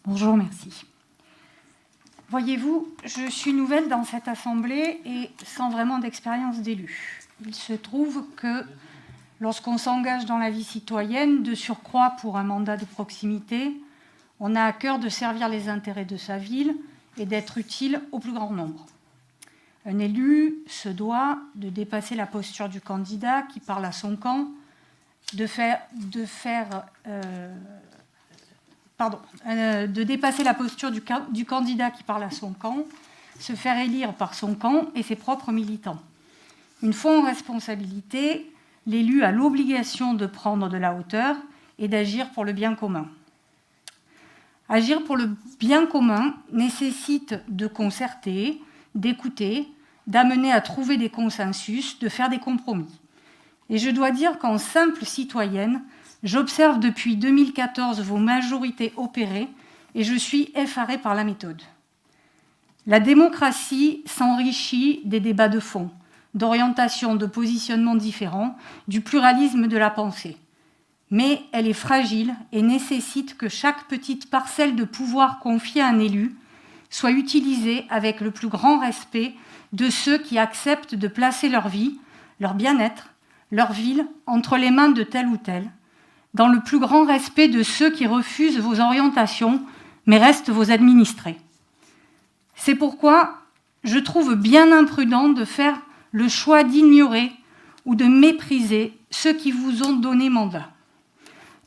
Bonjour, merci. Voyez-vous, je suis nouvelle dans cette assemblée et sans vraiment d'expérience d'élu. Il se trouve que lorsqu'on s'engage dans la vie citoyenne, de surcroît pour un mandat de proximité, on a à cœur de servir les intérêts de sa ville et d'être utile au plus grand nombre. Un élu se doit de dépasser la posture du candidat qui parle à son camp, de dépasser la posture du candidat qui parle à son camp, se faire élire par son camp et ses propres militants. Une fois en responsabilité, l'élu a l'obligation de prendre de la hauteur et d'agir pour le bien commun. Agir pour le bien commun nécessite de concerter, d'écouter, d'amener à trouver des consensus, de faire des compromis. Et je dois dire qu'en simple citoyenne, j'observe depuis 2014 vos majorités opérer et je suis effarée par la méthode. La démocratie s'enrichit des débats de fond, d'orientation, de positionnements différents, du pluralisme de la pensée. Mais elle est fragile et nécessite que chaque petite parcelle de pouvoir confiée à un élu soit utilisée avec le plus grand respect de ceux qui acceptent de placer leur vie, leur bien-être, leur ville entre les mains de tel ou tel, dans le plus grand respect de ceux qui refusent vos orientations, mais restent vos administrés. C'est pourquoi je trouve bien imprudent de faire le choix d'ignorer ou de mépriser ceux qui vous ont donné mandat.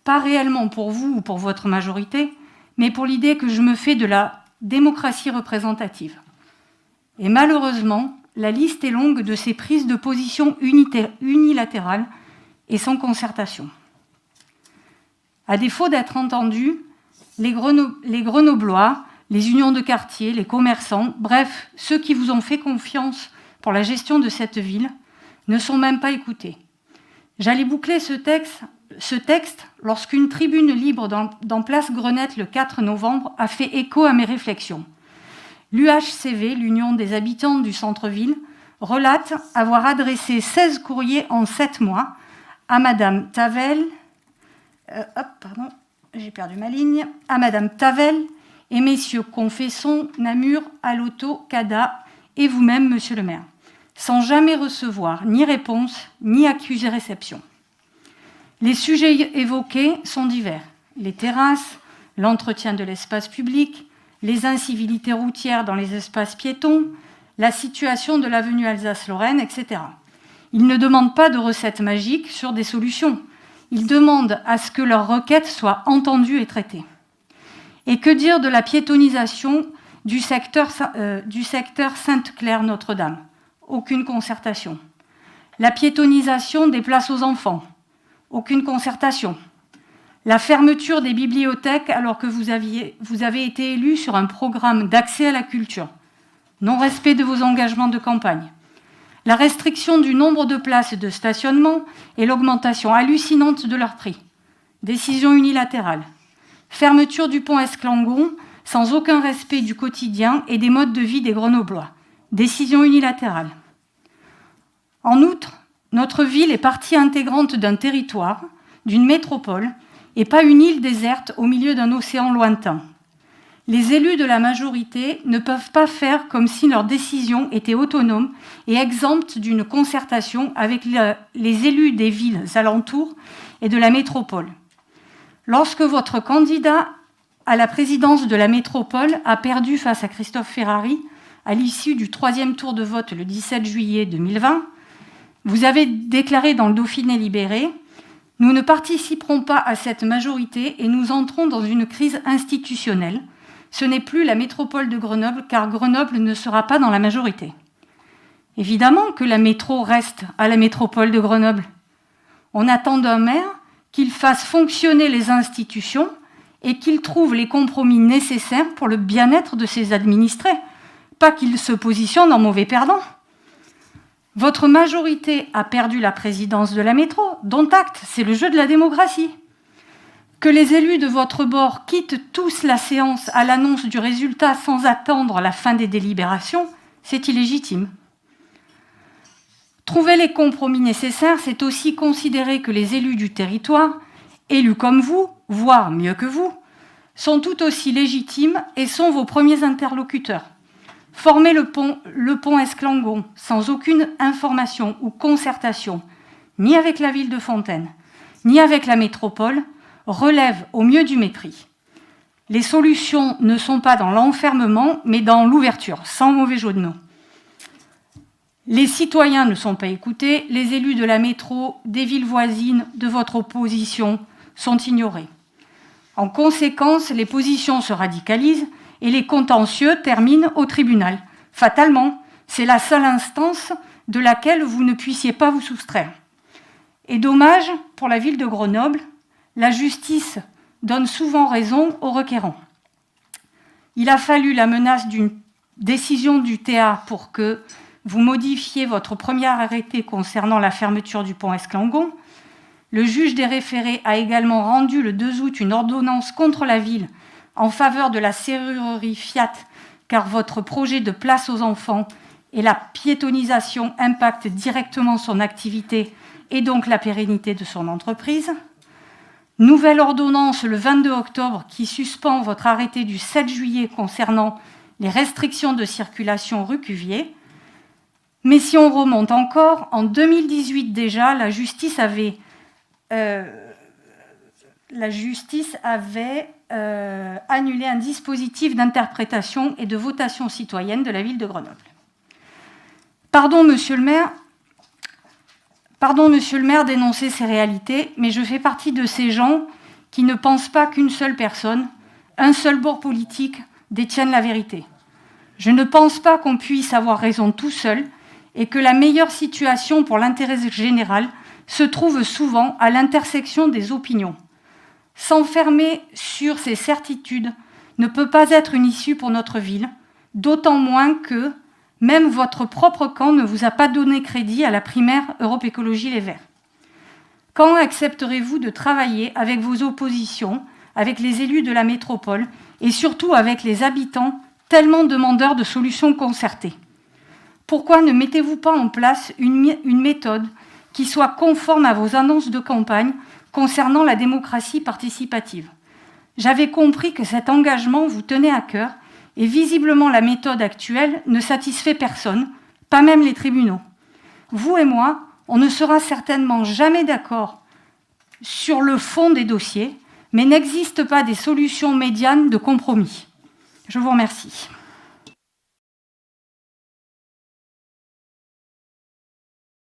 Pas réellement pour vous ou pour votre majorité, mais pour l'idée que je me fais de la démocratie représentative. Et malheureusement, la liste est longue de ces prises de position unilatérales et sans concertation. À défaut d'être entendus, les Grenoblois, les unions de quartier, les commerçants, bref, ceux qui vous ont fait confiance pour la gestion de cette ville, ne sont même pas écoutés. J'allais boucler ce texte lorsqu'une tribune libre dans Place Grenette le 4 novembre a fait écho à mes réflexions. L'UHCV, l'Union des habitants du centre-ville, relate avoir adressé 16 courriers en 7 mois à Madame Tavel, à Madame Tavel et messieurs Confesson, Namur, Alotto, Cada et vous-même, monsieur le maire, sans jamais recevoir ni réponse ni accusé-réception. Les sujets évoqués sont divers. Les terrasses, l'entretien de l'espace public, les incivilités routières dans les espaces piétons, la situation de l'avenue Alsace-Lorraine, etc. Ils ne demandent pas de recettes magiques sur des solutions. Ils demandent à ce que leurs requêtes soient entendues et traitées. Et que dire de la piétonisation du secteur Sainte-Claire-Notre-Dame ? Aucune concertation. La piétonisation des places aux enfants ? Aucune concertation. La fermeture des bibliothèques alors que vous avez été élu sur un programme d'accès à la culture. Non-respect de vos engagements de campagne. La restriction du nombre de places de stationnement et l'augmentation hallucinante de leur prix. Décision unilatérale. Fermeture du pont Esclangon sans aucun respect du quotidien et des modes de vie des Grenoblois. Décision unilatérale. En outre, notre ville est partie intégrante d'un territoire, d'une métropole, et pas une île déserte au milieu d'un océan lointain. Les élus de la majorité ne peuvent pas faire comme si leurs décisions étaient autonomes et exemptes d'une concertation avec les élus des villes alentours et de la métropole. Lorsque votre candidat à la présidence de la métropole a perdu face à Christophe Ferrari à l'issue du 3e tour de vote le 17 juillet 2020, vous avez déclaré dans le Dauphiné libéré « Nous ne participerons pas à cette majorité et nous entrons dans une crise institutionnelle. Ce n'est plus la métropole de Grenoble car Grenoble ne sera pas dans la majorité. » Évidemment que la métro reste à la métropole de Grenoble. On attend d'un maire qu'il fasse fonctionner les institutions et qu'il trouve les compromis nécessaires pour le bien-être de ses administrés, pas qu'il se positionne en mauvais perdant. Votre majorité a perdu la présidence de la métro, dont acte, c'est le jeu de la démocratie. Que les élus de votre bord quittent tous la séance à l'annonce du résultat sans attendre la fin des délibérations, c'est illégitime. Trouver les compromis nécessaires, c'est aussi considérer que les élus du territoire, élus comme vous, voire mieux que vous, sont tout aussi légitimes et sont vos premiers interlocuteurs. Former le pont Esclangon sans aucune information ou concertation, ni avec la ville de Fontaine, ni avec la métropole, relève au mieux du mépris. Les solutions ne sont pas dans l'enfermement, mais dans l'ouverture, sans mauvais jeu de mots. Les citoyens ne sont pas écoutés, les élus de la métro, des villes voisines, de votre opposition sont ignorés. En conséquence, les positions se radicalisent et les contentieux terminent au tribunal. Fatalement, c'est la seule instance de laquelle vous ne puissiez pas vous soustraire. Et dommage, pour la ville de Grenoble, la justice donne souvent raison aux requérants. Il a fallu la menace d'une décision du TA pour que vous modifiez votre premier arrêté concernant la fermeture du pont Esclangon. Le juge des référés a également rendu le 2 août une ordonnance contre la ville en faveur de la serrurerie Fiat, car votre projet de place aux enfants et la piétonisation impactent directement son activité et donc la pérennité de son entreprise. Nouvelle ordonnance le 22 octobre qui suspend votre arrêté du 7 juillet concernant les restrictions de circulation rue Cuvier. Mais si on remonte encore, en 2018 déjà, la justice avait annulé un dispositif d'interprétation et de votation citoyenne de la ville de Grenoble. Pardon, monsieur le maire, d'énoncer ces réalités, mais je fais partie de ces gens qui ne pensent pas qu'une seule personne, un seul bord politique détienne la vérité. Je ne pense pas qu'on puisse avoir raison tout seul et que la meilleure situation pour l'intérêt général se trouve souvent à l'intersection des opinions. S'enfermer sur ces certitudes ne peut pas être une issue pour notre ville, d'autant moins que même votre propre camp ne vous a pas donné crédit à la primaire Europe Écologie Les Verts. Quand accepterez-vous de travailler avec vos oppositions, avec les élus de la métropole et surtout avec les habitants tellement demandeurs de solutions concertées ? Pourquoi ne mettez-vous pas en place une méthode qui soit conforme à vos annonces de campagne concernant la démocratie participative ? J'avais compris que cet engagement vous tenait à cœur et visiblement la méthode actuelle ne satisfait personne, pas même les tribunaux. Vous et moi, on ne sera certainement jamais d'accord sur le fond des dossiers, mais n'existe pas des solutions médianes de compromis. Je vous remercie.